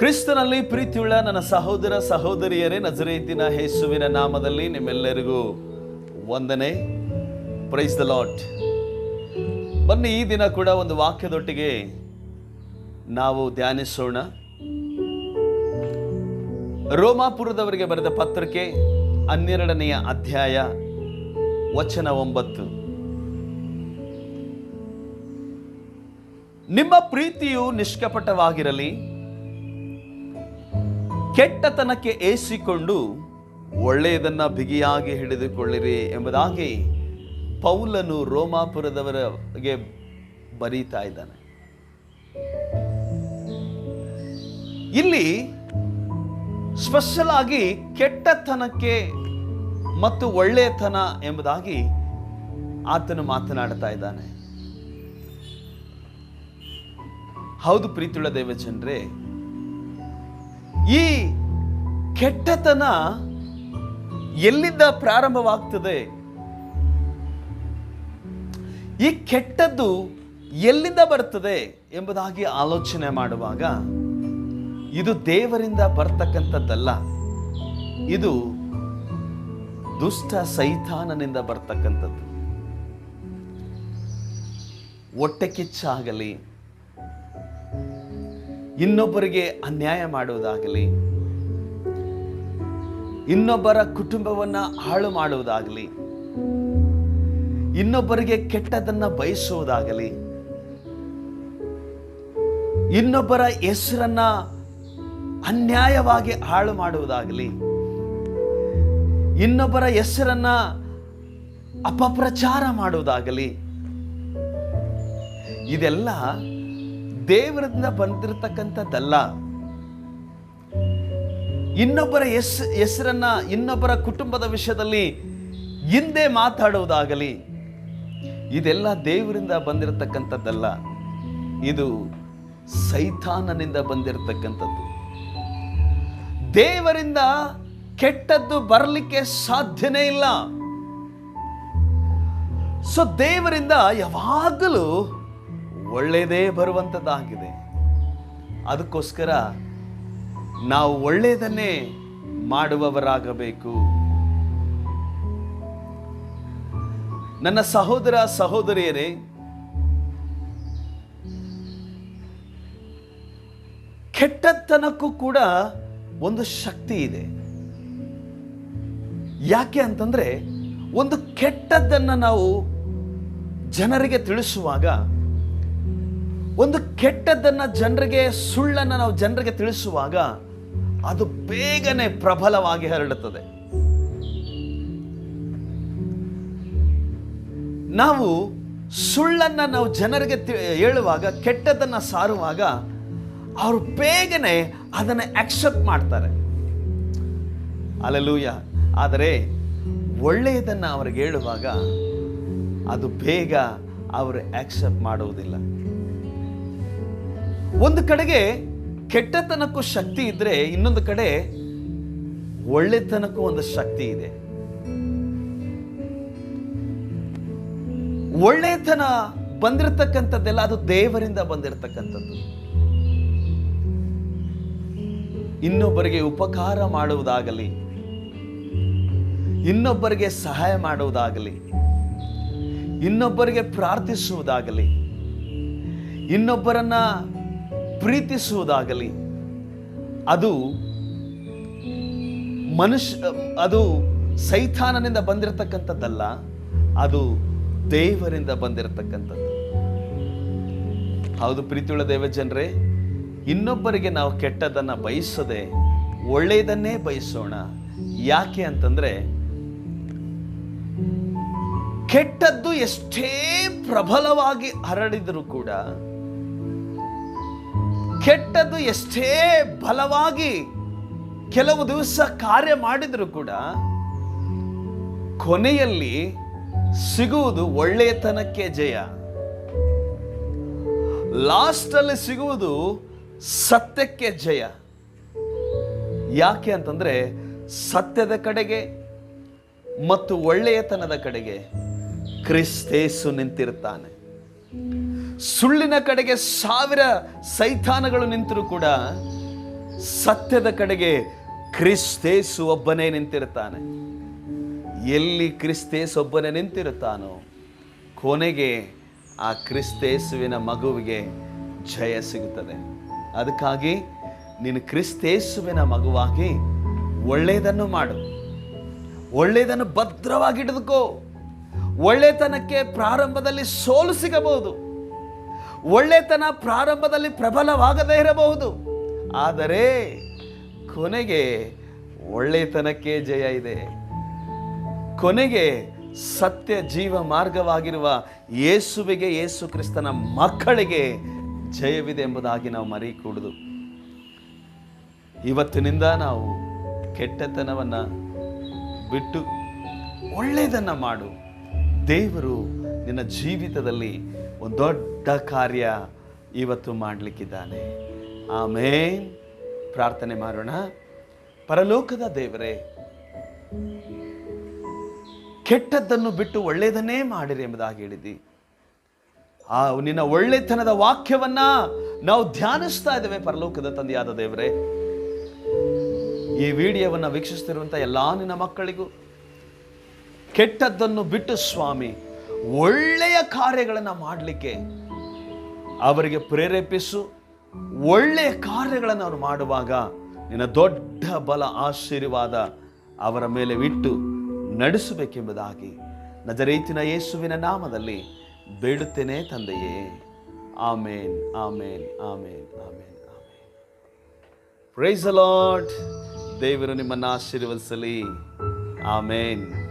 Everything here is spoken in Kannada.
ಕ್ರಿಸ್ತನಲ್ಲಿ ಪ್ರೀತಿಯುಳ್ಳ ನನ್ನ ಸಹೋದರ ಸಹೋದರಿಯರೇ, ನಜರೇತಿನ ಯೇಸುವಿನ ನಾಮದಲ್ಲಿ ನಿಮ್ಮೆಲ್ಲರಿಗೂ ವಂದನೆ. Price the lord. ಬನ್ನಿ, ಈ ದಿನ ಕೂಡ ಒಂದು ವಾಕ್ಯದೊಟ್ಟಿಗೆ ನಾವು ಧ್ಯಾನಿಸೋಣ. ರೋಮಾಪುರದವರಿಗೆ ಬರೆದ ಪತ್ರಿಕೆ 12ನೇ ಅಧ್ಯಾಯ ವಚನ 9. ನಿಮ್ಮ ಪ್ರೀತಿಯು ನಿಷ್ಕಪಟವಾಗಿರಲಿ, ಕೆಟ್ಟತನಕ್ಕೆ ಏಸಿಕೊಂಡು ಒಳ್ಳೆಯದನ್ನ ಬಿಗಿಯಾಗಿ ಹಿಡಿದುಕೊಳ್ಳಿರಿ ಎಂಬುದಾಗಿ ಪೌಲನು ರೋಮಾಪುರದವರಿಗೆ ಬರೀತಾ ಇದ್ದಾನೆ. ಇಲ್ಲಿ ಸ್ಪೆಷಲ್ ಆಗಿ ಕೆಟ್ಟತನಕ್ಕೆ ಮತ್ತು ಒಳ್ಳೆಯತನ ಎಂಬುದಾಗಿ ಆತನು ಮಾತನಾಡ್ತಾ ಇದ್ದಾನೆ. ಹೌದು ಪ್ರೀತಿಯುಳ್ಳ ದೇವಜನರೇ, ಈ ಕೆಟ್ಟತನ ಎಲ್ಲಿಂದ ಪ್ರಾರಂಭವಾಗ್ತದೆ, ಈ ಕೆಟ್ಟದ್ದು ಎಲ್ಲಿಂದ ಬರ್ತದೆ ಎಂಬುದಾಗಿ ಆಲೋಚನೆ ಮಾಡುವಾಗ ಇದು ದೇವರಿಂದ ಬರ್ತಕ್ಕಂಥದ್ದಲ್ಲ, ಇದು ದುಷ್ಟ ಸೈತಾನನಿಂದ ಬರ್ತಕ್ಕಂಥದ್ದು. ಹೊಟ್ಟೆ ಕಿಚ್ಚಾಗಲಿ, ಇನ್ನೊಬ್ಬರಿಗೆ ಅನ್ಯಾಯ ಮಾಡುವುದಾಗಲಿ, ಇನ್ನೊಬ್ಬರ ಕುಟುಂಬವನ್ನ ಹಾಳು ಮಾಡುವುದಾಗಲಿ, ಇನ್ನೊಬ್ಬರಿಗೆ ಕೆಟ್ಟದನ್ನ ಬಯಸುವುದಾಗಲಿ, ಇನ್ನೊಬ್ಬರ ಹೆಸರನ್ನ ಅನ್ಯಾಯವಾಗಿ ಹಾಳು ಮಾಡುವುದಾಗಲಿ, ಇನ್ನೊಬ್ಬರ ಹೆಸರನ್ನ ಅಪಪ್ರಚಾರ ಮಾಡುವುದಾಗಲಿ, ಇದೆಲ್ಲ ದೇವರಿಂದ ಬಂದಿರತಕ್ಕಂಥದ್ದಲ್ಲ. ಇನ್ನೊಬ್ಬರ ಹೆಸರನ್ನ, ಇನ್ನೊಬ್ಬರ ಕುಟುಂಬದ ವಿಷಯದಲ್ಲಿ ಹಿಂದೆ ಮಾತಾಡುವುದಾಗಲಿ, ಇದೆಲ್ಲ ದೇವರಿಂದ ಬಂದಿರತಕ್ಕಂಥದ್ದಲ್ಲ, ಇದು ಸೈತಾನನಿಂದ ಬಂದಿರತಕ್ಕಂಥದ್ದು. ದೇವರಿಂದ ಕೆಟ್ಟದ್ದು ಬರಲಿಕ್ಕೆ ಸಾಧ್ಯನೇ ಇಲ್ಲ. ಸೊ ದೇವರಿಂದ ಯಾವಾಗಲೂ ಒಳ್ಳೆಯದೇ ಬರುವಂಥದ್ದಾಗಿದೆ. ಅದಕ್ಕೋಸ್ಕರ ನಾವು ಒಳ್ಳೆಯದನ್ನೇ ಮಾಡುವವರಾಗಬೇಕು. ನನ್ನ ಸಹೋದರ ಸಹೋದರಿಯರೇ, ಕೆಟ್ಟತನಕ್ಕೂ ಕೂಡ ಒಂದು ಶಕ್ತಿ ಇದೆ. ಯಾಕೆ ಅಂತಂದ್ರೆ, ಒಂದು ಕೆಟ್ಟದ್ದನ್ನು ನಾವು ಜನರಿಗೆ ತಿಳಿಸುವಾಗ, ಒಂದು ಕೆಟ್ಟದ್ದನ್ನ ಜನರಿಗೆ, ಸುಳ್ಳನ್ನು ನಾವು ಜನರಿಗೆ ತಿಳಿಸುವಾಗ ಅದು ಬೇಗನೆ ಪ್ರಬಲವಾಗಿ ಹರಡುತ್ತದೆ. ನಾವು ಸುಳ್ಳನ್ನ ನಾವು ಜನರಿಗೆ ಹೇಳುವಾಗ, ಕೆಟ್ಟದನ್ನ ಸಾರುವಾಗ ಅವರು ಬೇಗನೆ ಅದನ್ನು ಆಕ್ಸೆಪ್ಟ್ ಮಾಡ್ತಾರೆ. ಹಲ್ಲೆಲೂಯ. ಆದರೆ ಒಳ್ಳೆಯದನ್ನು ಅವರಿಗೆ ಹೇಳುವಾಗ ಅದು ಬೇಗ ಅವರು ಆಕ್ಸೆಪ್ಟ್ ಮಾಡುವುದಿಲ್ಲ. ಒಂದು ಕಡೆಗೆ ಕೆಟ್ಟತನಕ್ಕೂ ಶಕ್ತಿ ಇದ್ರೆ, ಇನ್ನೊಂದು ಕಡೆ ಒಳ್ಳೆತನಕ್ಕೂ ಒಂದು ಶಕ್ತಿ ಇದೆ. ಒಳ್ಳೆತನ ಬಂದಿರತಕ್ಕಂಥದ್ದೆಲ್ಲ ಅದು ದೇವರಿಂದ ಬಂದಿರತಕ್ಕಂಥದ್ದು. ಇನ್ನೊಬ್ಬರಿಗೆ ಉಪಕಾರ ಮಾಡುವುದಾಗಲಿ, ಇನ್ನೊಬ್ಬರಿಗೆ ಸಹಾಯ ಮಾಡುವುದಾಗಲಿ, ಇನ್ನೊಬ್ಬರಿಗೆ ಪ್ರಾರ್ಥಿಸುವುದಾಗಲಿ, ಇನ್ನೊಬ್ಬರನ್ನ ಪ್ರೀತಿಸುವುದಾಗಲಿ, ಅದು ಸೈತಾನನಿಂದ ಬಂದಿರತಕ್ಕಂಥದ್ದಲ್ಲ, ಅದು ದೇವರಿಂದ ಬಂದಿರತಕ್ಕಂಥದ್ದು. ಹೌದು ಪ್ರೀತಿಯುಳ್ಳ ದೇವಜನರೇ, ಇನ್ನೊಬ್ಬರಿಗೆ ನಾವು ಕೆಟ್ಟದನ್ನ ಬಯಸದೆ ಒಳ್ಳೆಯದನ್ನೇ ಬಯಸೋಣ. ಯಾಕೆ ಅಂತಂದ್ರೆ, ಕೆಟ್ಟದ್ದು ಎಷ್ಟೇ ಪ್ರಬಲವಾಗಿ ಹರಡಿದರೂ ಕೂಡ, ಕೆಟ್ಟದ್ದು ಎಷ್ಟೇ ಬಲವಾಗಿ ಕೆಲವು ದಿವಸ ಕಾರ್ಯ ಮಾಡಿದರೂ ಕೂಡ, ಕೊನೆಯಲ್ಲಿ ಸಿಗುವುದು ಒಳ್ಳೆಯತನಕ್ಕೆ ಜಯ. ಲಾಸ್ಟ್ ಅಲ್ಲಿ ಸಿಗುವುದು ಸತ್ಯಕ್ಕೆ ಜಯ. ಯಾಕೆ ಅಂತಂದ್ರೆ, ಸತ್ಯದ ಕಡೆಗೆ ಮತ್ತು ಒಳ್ಳೆಯತನದ ಕಡೆಗೆ ಕ್ರಿಸ್ತೇಸು ನಿಂತಿರ್ತಾನೆ. ಸುಳ್ಳಿನ ಕಡೆಗೆ 1000 ಸೈತಾನಗಳು ನಿಂತರೂ ಕೂಡ ಸತ್ಯದ ಕಡೆಗೆ ಕ್ರಿಸ್ತೇಸು ಒಬ್ಬನೇ ನಿಂತಿರುತ್ತಾನೆ. ಎಲ್ಲಿ ಕ್ರಿಸ್ತೇಸು ಒಬ್ಬನೇ ನಿಂತಿರುತ್ತಾನೋ ಕೊನೆಗೆ ಆ ಕ್ರಿಸ್ತೇಸುವಿನ ಮಗುವಿಗೆ ಜಯ ಸಿಗುತ್ತದೆ. ಅದಕ್ಕಾಗಿ ನೀನು ಕ್ರಿಸ್ತೇಸುವಿನ ಮಗುವಾಗಿ ಒಳ್ಳೆಯದನ್ನು ಮಾಡು, ಒಳ್ಳೆಯದನ್ನು ಭದ್ರವಾಗಿ ಹಿಡಿದುಕೋ. ಒಳ್ಳೆತನಕ್ಕೆ ಪ್ರಾರಂಭದಲ್ಲಿ ಸೋಲು ಸಿಗಬಹುದು, ಒಳ್ಳೆತನ ಪ್ರಾರಂಭದಲ್ಲಿ ಪ್ರಬಲವಾಗದೇ ಇರಬಹುದು, ಆದರೆ ಕೊನೆಗೆ ಒಳ್ಳೆತನಕ್ಕೆ ಜಯ ಇದೆ. ಕೊನೆಗೆ ಸತ್ಯ ಜೀವ ಮಾರ್ಗವಾಗಿರುವ ಯೇಸುವಿಗೆ, ಯೇಸು ಕ್ರಿಸ್ತನ ಮಕ್ಕಳಿಗೆ ಜಯವಿದೆ ಎಂಬುದಾಗಿ ನಾವು ಮರೆಯಕೂಡದು. ಇವತ್ತಿನಿಂದ ನಾವು ಕೆಟ್ಟತನವನ್ನು ಬಿಟ್ಟು ಒಳ್ಳೆಯದನ್ನು ಮಾಡು. ದೇವರು ನಿನ್ನ ಜೀವಿತದಲ್ಲಿ ಒಂದು ದೊಡ್ಡ ಕಾರ್ಯ ಇವತ್ತು ಮಾಡಲಿಕ್ಕಿದ್ದಾನೆ. ಆಮೇನ್. ಪ್ರಾರ್ಥನೆ ಮಾಡೋಣ. ಪರಲೋಕದ ದೇವರೇ, ಕೆಟ್ಟದ್ದನ್ನು ಬಿಟ್ಟು ಒಳ್ಳೆಯದನ್ನೇ ಮಾಡಿರಿ ಎಂಬುದಾಗಿ ಹೇಳಿದಿ. ನಿನ್ನ ಒಳ್ಳೆತನದ ವಾಕ್ಯವನ್ನ ನಾವು ಧ್ಯಾನಿಸ್ತಾ ಇದ್ದೇವೆ. ಪರಲೋಕದ ತಂದೆಯಾದ ದೇವರೇ, ಈ ವಿಡಿಯೋವನ್ನು ವೀಕ್ಷಿಸ್ತಿರುವಂಥ ಎಲ್ಲ ನಿನ್ನ ಮಕ್ಕಳಿಗೂ ಕೆಟ್ಟದ್ದನ್ನು ಬಿಟ್ಟು ಸ್ವಾಮಿ ಒಳ್ಳೆಯ ಕಾರ್ಯಗಳನ್ನು ಮಾಡಲಿಕ್ಕೆ ಅವರಿಗೆ ಪ್ರೇರೇಪಿಸು. ಒಳ್ಳೆಯ ಕಾರ್ಯಗಳನ್ನು ಅವರು ಮಾಡುವಾಗ ನಿನ್ನ ದೊಡ್ಡ ಬಲ ಆಶೀರ್ವಾದ ಅವರ ಮೇಲೆ ಇಟ್ಟು ನಡೆಸಬೇಕೆಂಬುದಾಗಿ ನಜರೇತಿನ ಯೇಸುವಿನ ನಾಮದಲ್ಲಿ ಬೇಡುತ್ತೇನೆ ತಂದೆಯೇ. Amen, amen, amen, amen, amen. Praise the lord. ದೇವರು ನಿಮ್ಮನ್ನು ಆಶೀರ್ವದಿಸಲಿ. ಆಮೇನ್.